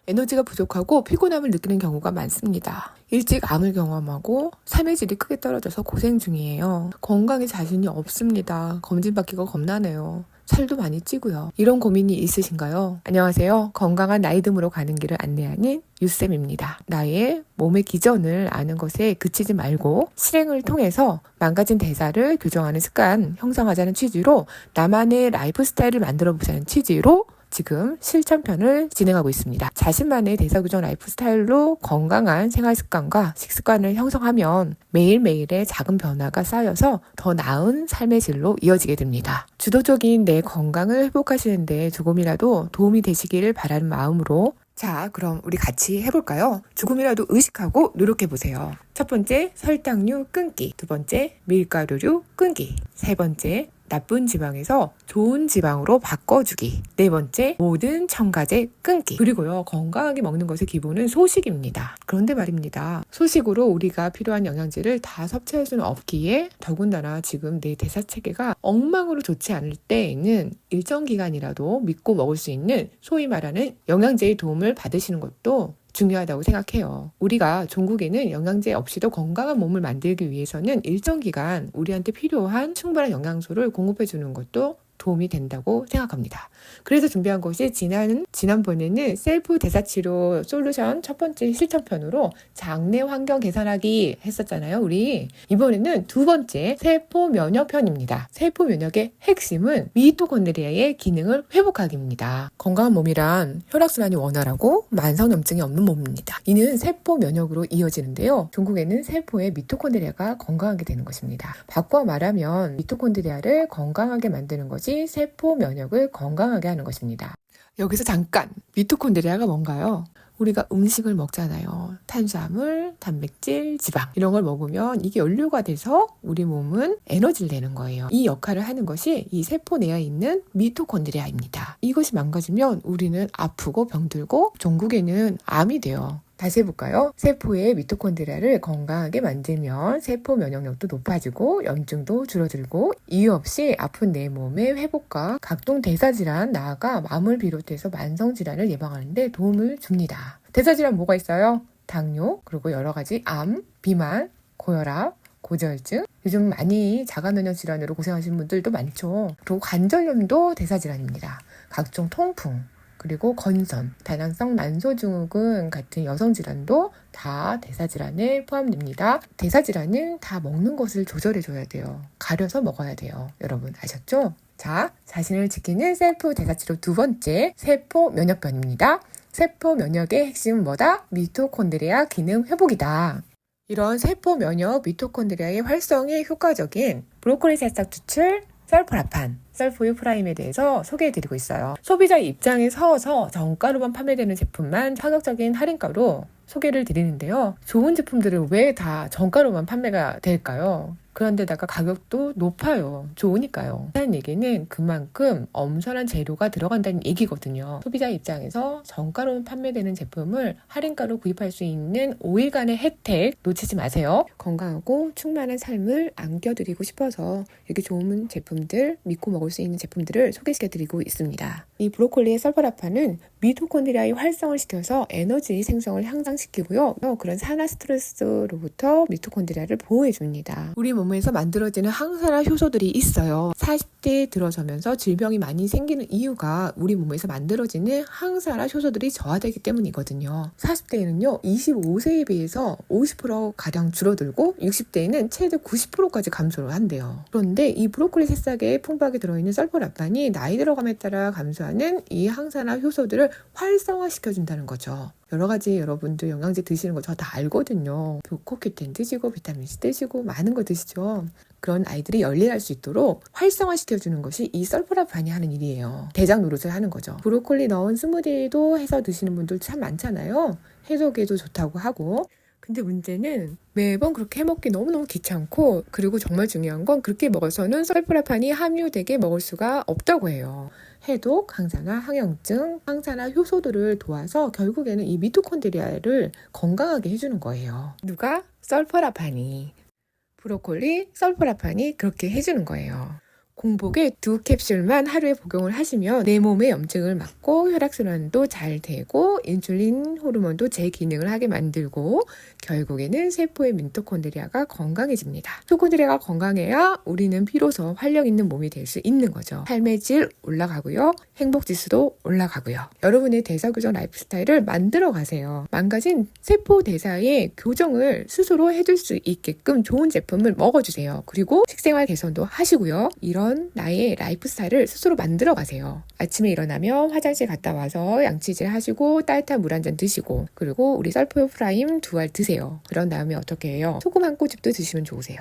에너지가 부족하고 피곤함을 느끼는 경우가 많습니다. 일찍 암을 경험하고 삶의 질이 크게 떨어져서 고생 중이에요. 건강에 자신이 없습니다. 검진받기가 겁나네요. 살도 많이 찌고요. 이런 고민이 있으신가요? 안녕하세요. 건강한 나이듦으로 가는 길을 안내하는 유쌤입니다. 나의 몸의 기전을 아는 것에 그치지 말고 실행을 통해서 망가진 대사를 교정하는 습관 형성하자는 취지로 나만의 라이프 스타일을 만들어 보자는 취지로 지금 실천편을 진행하고 있습니다. 자신만의 대사교정 라이프 스타일로 건강한 생활 습관과 식습관을 형성하면 매일매일의 작은 변화가 쌓여서 더 나은 삶의 질로 이어지게 됩니다. 주도적인 내 건강을 회복하시는데 조금이라도 도움이 되시기를 바라는 마음으로 자, 그럼 우리 같이 해볼까요? 조금이라도 의식하고 노력해보세요. 첫 번째, 설탕류 끊기. 두 번째, 밀가루류 끊기. 세 번째, 나쁜 지방에서 좋은 지방으로 바꿔주기. 네 번째, 모든 첨가제 끊기. 그리고요, 건강하게 먹는 것의 기본은 소식입니다. 그런데 말입니다. 소식으로 우리가 필요한 영양제를 다 섭취할 수는 없기에 더군다나 지금 내 대사체계가 엉망으로 좋지 않을 때에는 일정 기간이라도 믿고 먹을 수 있는 소위 말하는 영양제의 도움을 받으시는 것도 중요하다고 생각해요. 우리가 종국에는 영양제 없이도 건강한 몸을 만들기 위해서는 일정 기간 우리한테 필요한 충분한 영양소를 공급해 주는 것도 도움이 된다고 생각합니다. 그래서 준비한 것이 지난번에는 셀프 대사치료 솔루션 첫 번째 실천편으로 장내 환경 개선하기 했었잖아요. 우리 이번에는 두 번째 세포 면역편입니다. 세포 면역의 핵심은 미토콘드리아의 기능을 회복하기입니다. 건강한 몸이란 혈액순환이 원활하고 만성염증이 없는 몸입니다. 이는 세포 면역으로 이어지는데요. 종국에는 세포의 미토콘드리아가 건강하게 되는 것입니다. 바꿔 말하면 미토콘드리아를 건강하게 만드는 것이 세포 면역을 건강하게 하는 것입니다. 여기서 잠깐 미토콘드리아가 뭔가요? 우리가 음식을 먹잖아요. 탄수화물, 단백질, 지방 이런 걸 먹으면 이게 연료가 돼서 우리 몸은 에너지를 내는 거예요. 이 역할을 하는 것이 이 세포 내에 있는 미토콘드리아입니다. 이것이 망가지면 우리는 아프고 병들고 종국에는 암이 돼요. 다시 해볼까요? 세포의 미토콘드리아를 건강하게 만들면 세포 면역력도 높아지고 염증도 줄어들고 이유 없이 아픈 내 몸의 회복과 각종 대사질환, 나아가 암을 비롯해서 만성질환을 예방하는 데 도움을 줍니다. 대사질환 뭐가 있어요? 당뇨, 그리고 여러 가지 암, 비만, 고혈압, 고지혈증, 요즘 많이 자가면역 질환으로 고생하시는 분들도 많죠. 그리고 관절염도 대사질환입니다. 각종 통풍, 그리고 건선, 다낭성 난소증후군 같은 여성질환도 다 대사질환에 포함됩니다. 대사질환은 다 먹는 것을 조절해줘야 돼요. 가려서 먹어야 돼요. 여러분 아셨죠? 자, 자신을 지키는 셀프 대사치료 두 번째, 세포 면역편입니다. 세포 면역의 핵심은 뭐다? 미토콘드리아 기능 회복이다. 이런 세포 면역 미토콘드리아의 활성에 효과적인 브로콜리 새싹 추출, 설포라판, 설포유 프라임에 대해서 소개해드리고 있어요. 소비자 입장에 서서 정가로만 판매되는 제품만 파격적인 할인가로 소개를 드리는데요. 좋은 제품들은 왜 다 정가로만 판매가 될까요? 그런데다가 가격도 높아요. 좋으니까요. 하는 얘기는 그만큼 엄선한 재료가 들어간다는 얘기거든요. 소비자 입장에서 정가로 판매되는 제품을 할인가로 구입할 수 있는 5일간의 혜택 놓치지 마세요. 건강하고 충만한 삶을 안겨드리고 싶어서 이렇게 좋은 제품들, 믿고 먹을 수 있는 제품들을 소개시켜드리고 있습니다. 이 브로콜리의 설포라판은 미토콘드리아의 활성을 시켜서 에너지 생성을 향상시키고요. 그런 산화 스트레스로부터 미토콘드리아를 보호해줍니다. 우리 몸에서 만들어지는 항산화 효소들이 있어요. 40대에 들어서면서 질병이 많이 생기는 이유가 우리 몸에서 만들어지는 항산화 효소들이 저하되기 때문이거든요. 40대에는요 25세에 비해서 50%가량 줄어들고 60대에는 최대 90%까지 감소를 한대요. 그런데 이 브로콜리 새싹에 풍부하게 들어있는 설포라판이 나이 들어감에 따라 감소하는 이 항산화 효소들을 활성화시켜준다는 거죠. 여러 가지 여러분들 영양제 드시는 거 저 다 알거든요. 코큐텐 드시고 비타민C 드시고 많은 거 드시죠. 그런 아이들이 열일할 수 있도록 활성화시켜주는 것이 이 설포라판이 하는 일이에요. 대장 노릇을 하는 거죠. 브로콜리 넣은 스무디도 해서 드시는 분들 참 많잖아요. 해독에도 좋다고 하고. 근데 문제는 매번 그렇게 해먹기 너무너무 귀찮고, 그리고 정말 중요한 건 그렇게 먹어서는 설포라판이 함유되게 먹을 수가 없다고 해요. 해독, 항산화, 항염증, 항산화 효소들을 도와서 결국에는 이 미토콘드리아를 건강하게 해주는 거예요. 누가? 설포라판이. 브로콜리, 설포라판이 그렇게 해주는 거예요. 공복에 2캡슐만 하루에 복용을 하시면 내 몸의 염증을 막고 혈액순환도 잘 되고 인슐린 호르몬도 제 기능을 하게 만들고 결국에는 세포의 미토콘드리아가 건강해집니다. 미토콘드리아가 건강해야 우리는 비로소 활력 있는 몸이 될 수 있는 거죠. 삶의 질 올라가고요. 행복지수도 올라가고요. 여러분의 대사교정 라이프 스타일을 만들어 가세요. 망가진 세포 대사의 교정을 스스로 해줄 수 있게끔 좋은 제품을 먹어주세요. 그리고 식생활 개선도 하시고요. 이런 나의 라이프 스타일을 스스로 만들어 가세요. 아침에 일어나면 화장실 갔다 와서 양치질 하시고 따뜻한 물 한 잔 드시고 그리고 우리 썰포요 프라임 2알 드세요. 그런 다음에 어떻게 해요? 소금 한 꼬집도 드시면 좋으세요.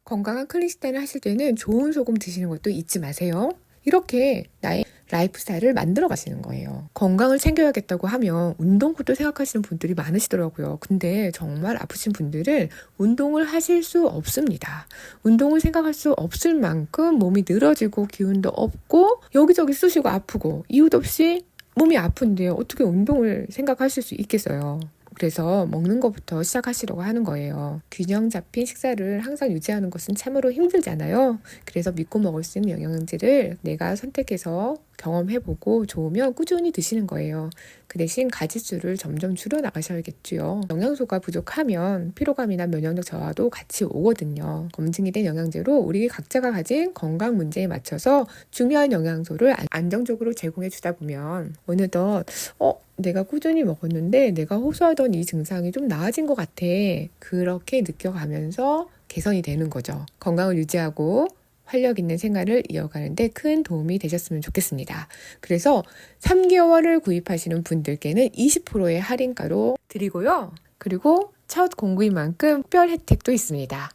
건강한 클린 식단을 하실 때는 좋은 소금 드시는 것도 잊지 마세요. 이렇게 나의 라이프 스타일을 만들어 가시는 거예요. 건강을 챙겨야겠다고 하면 운동부터 생각하시는 분들이 많으시더라고요. 근데 정말 아프신 분들은 운동을 하실 수 없습니다. 운동을 생각할 수 없을 만큼 몸이 늘어지고 기운도 없고 여기저기 쑤시고 아프고 이유도 없이 몸이 아픈데 어떻게 운동을 생각하실 수 있겠어요. 그래서 먹는 것부터 시작하시려고 하는 거예요. 균형 잡힌 식사를 항상 유지하는 것은 참으로 힘들잖아요. 그래서 믿고 먹을 수 있는 영양제를 내가 선택해서 경험해보고 좋으면 꾸준히 드시는 거예요. 그 대신 가짓수를 점점 줄여나가셔야겠죠. 영양소가 부족하면 피로감이나 면역력 저하도 같이 오거든요. 검증이 된 영양제로 우리 각자가 가진 건강 문제에 맞춰서 중요한 영양소를 안정적으로 제공해 주다 보면 어느덧 내가 꾸준히 먹었는데 내가 호소하던 이 증상이 좀 나아진 것 같아. 그렇게 느껴가면서 개선이 되는 거죠. 건강을 유지하고 활력 있는 생활을 이어가는데 큰 도움이 되셨으면 좋겠습니다. 그래서 3개월을 구입하시는 분들께는 20%의 할인가로 드리고요. 그리고 첫 공구인 만큼 특별 혜택도 있습니다.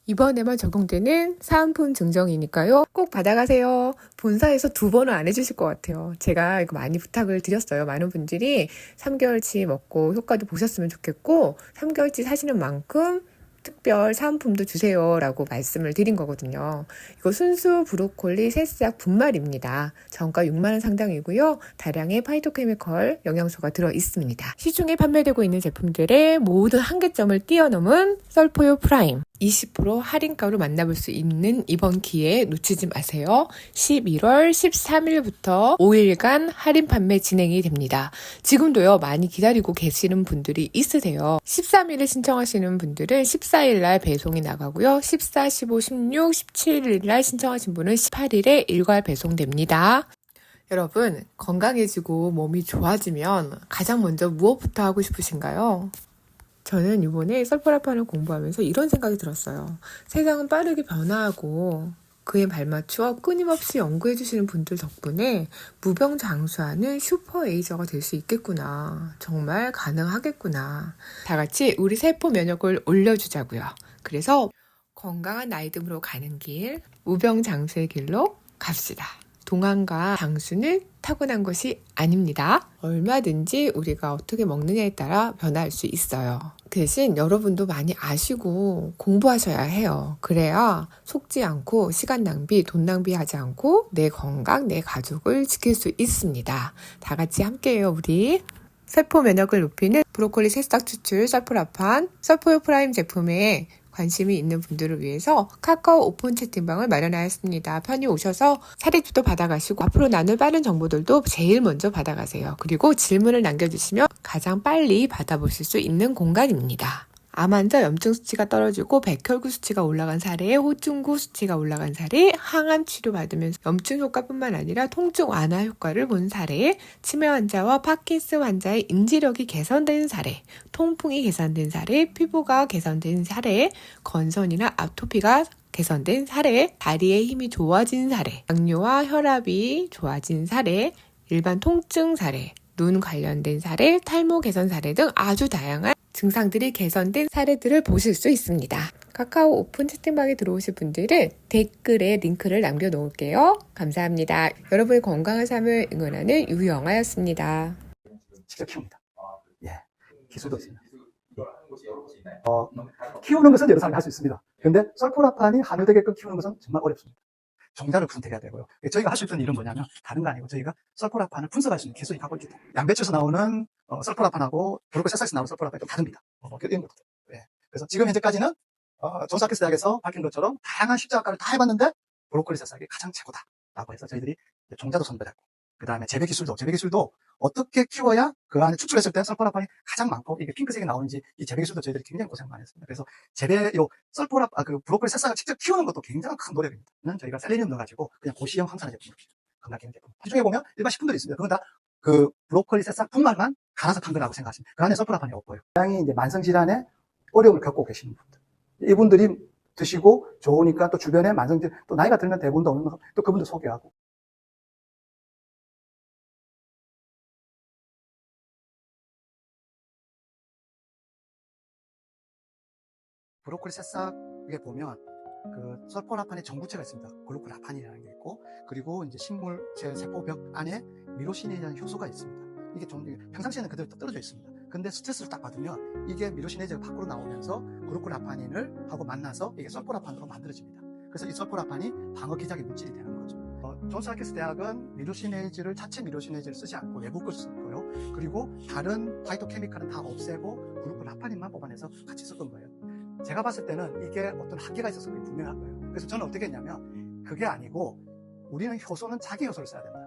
이번에만 적용되는 사은품 증정이니까요. 꼭 받아가세요. 본사에서 2번은 안 해주실 것 같아요. 제가 이거 많이 부탁을 드렸어요. 많은 분들이 3개월치 먹고 효과도 보셨으면 좋겠고 3개월치 사시는 만큼 특별 사은품도 주세요 라고 말씀을 드린 거거든요. 이거 순수 브로콜리 새싹 분말입니다. 정가 6만원 상당이고요. 다량의 파이토케미컬 영양소가 들어있습니다. 시중에 판매되고 있는 제품들의 모든 한계점을 뛰어넘은 썰포요 프라임 20% 할인가로 만나볼 수 있는 이번 기회 놓치지 마세요. 11월 13일부터 5일간 할인 판매 진행이 됩니다. 지금도요 많이 기다리고 계시는 분들이 있으세요. 13일에 신청하시는 분들은 14일날 배송이 나가고요. 14, 15, 16, 17일날 신청하신 분은 18일에 일괄 배송됩니다. 여러분 건강해지고 몸이 좋아지면 가장 먼저 무엇부터 하고 싶으신가요? 저는 이번에 썰포라판을 공부하면서 이런 생각이 들었어요. 세상은 빠르게 변화하고 그에 발맞추어 끊임없이 연구해주시는 분들 덕분에 무병장수하는 슈퍼에이저가 될 수 있겠구나. 정말 가능하겠구나. 다 같이 우리 세포 면역을 올려주자고요. 그래서 건강한 나이듦으로 가는 길, 무병장수의 길로 갑시다. 동안과 장수는 타고난 것이 아닙니다. 얼마든지 우리가 어떻게 먹느냐에 따라 변화할 수 있어요. 그 대신 여러분도 많이 아시고 공부하셔야 해요. 그래야 속지 않고 시간 낭비, 돈 낭비하지 않고 내 건강, 내 가족을 지킬 수 있습니다. 다 같이 함께해요, 우리. 세포 면역을 높이는 브로콜리 새싹 추출 썰포라판, 썰포요 프라임 제품에 관심이 있는 분들을 위해서 카카오 오픈 채팅방을 마련하였습니다. 편히 오셔서 사례주도 받아가시고 앞으로 나눌 빠른 정보들도 제일 먼저 받아가세요. 그리고 질문을 남겨주시면 가장 빨리 받아보실 수 있는 공간입니다. 암 환자 염증 수치가 떨어지고 백혈구 수치가 올라간 사례, 호중구 수치가 올라간 사례, 항암 치료 받으면서 염증 효과뿐만 아니라 통증 완화 효과를 본 사례, 치매 환자와 파킨슨 환자의 인지력이 개선된 사례, 통풍이 개선된 사례, 피부가 개선된 사례, 건선이나 아토피가 개선된 사례, 다리의 힘이 좋아진 사례, 당뇨와 혈압이 좋아진 사례, 일반 통증 사례, 눈 관련된 사례, 탈모 개선 사례 등 아주 다양한 증상들이 개선된 사례들을 보실 수 있습니다. 카카오 오픈 채팅방에 들어오실 분들은 댓글에 링크를 남겨놓을게요. 감사합니다. 여러분의 건강한 삶을 응원하는 유영아였습니다. 직접 키웁니다. 예, 기술도 있습니다. 키우는 것은 여러 사람이 할 수 있습니다. 그런데 썰포라판이 함유되게끔 키우는 것은 정말 어렵습니다. 종자를 분석해야 되고요. 저희가 할 수 있는 일은 뭐냐면 다른 거 아니고 저희가 썰포라판을 분석할 수 있는 기술이 갖고 있기 때문에 양배추에서 나오는 썰포라판하고 브로콜리 새싹에서 나오는 썰포라판이 좀 다릅니다. 이런 것들. 예. 그래서 지금 현재까지는 존스 홉킨스 대학에서 밝힌 것처럼 다양한 십자가를 다 해봤는데 브로콜리 새싹이 가장 최고다라고 해서 저희들이 종자도 선별했고, 그 다음에 재배 기술도 어떻게 키워야 그 안에 추출했을 때 설포라판이 가장 많고 이게 핑크색이 나오는지 이 재배 기술도 저희들이 굉장히 고생 많이 했습니다. 그래서 그 브로콜리 새싹을 직접 키우는 것도 굉장히 큰 노력입니다. 저희가 셀레늄 넣어가지고 그냥 고시형 항산화 제품으로 건강기능 제품. 이 중에 보면 일반 식품들이 있습니다. 그건 다 그 브로콜리 새싹 분말만 갈아서 판 거라고 생각하시면 그 안에 설포라판이 없고요. 다양히 이제 만성질환에 어려움을 겪고 계시는 분들, 이분들이 드시고 좋으니까 또 주변에 만성질, 또 나이가 들면 대부분도 없는 거, 또 그분들 소개하고. 브로콜리 새싹에 보면 그 설포라판의 전구체가 있습니다. 글루코라판이라는 게 있고, 그리고 이제 식물체 세포벽 안에 미로시네이라는 효소가 있습니다. 이게 좀 평상시에는 그대로 떨어져 있습니다. 근데 스트레스를 딱 받으면 이게 미로시네이즈가 밖으로 나오면서 글루코라파닌을 하고 만나서 이게 설포라판으로 만들어집니다. 그래서 이 설포라판이 방어 기작의 물질이 되는 거죠. 존스 홉킨스 대학은 자체 미로시네이즈를 쓰지 않고 외부 걸 썼고요. 그리고 다른 파이토케미칼은 다 없애고 글루코라파닌만 뽑아내서 같이 섞은 거예요. 제가 봤을 때는 이게 어떤 한계가 있어서 그게 분명한 거예요. 그래서 저는 어떻게 했냐면, 그게 아니고 우리는 효소는 자기 효소를 써야 된다.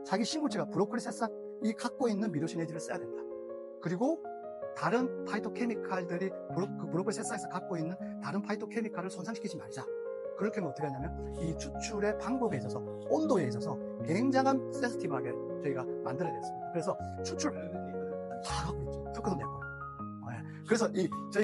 자기 식물체가 브로콜리 새싹이 갖고 있는 미로시네이즈를 써야 된다. 그리고 다른 파이토케미칼들이 그 브로콜리 새싹에서 갖고 있는 다른 파이토케미칼을 손상시키지 말자. 그렇게 하면 어떻게 하냐면 이 추출의 방법에 있어서, 온도에 있어서 굉장한 센시티브하게 저희가 만들어야 됐습니다. 그래서 추출 다 갖고 있죠. 특허도 냈고. 그래서 저희